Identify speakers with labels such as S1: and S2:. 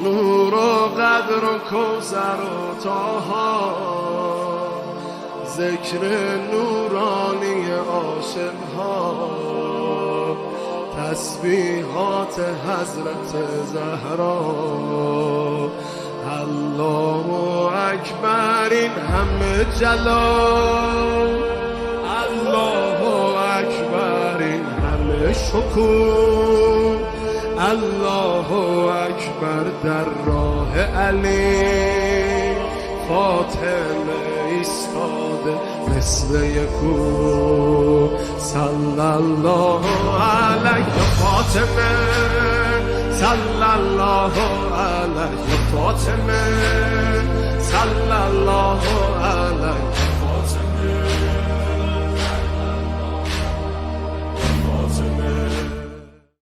S1: نور و قدر و کوثر و طه، ذکر نورانی عاشقها، تسبیحات حضرت زهرا. الله اکبر این همه جلال، الله اکبر این همه شکوه، الله اکبر در راه علی، فاطمه ایستاده مثل یکو. صلی الله علیک فاطمه، صلی الله علیک فاطمه، صلی الله علیک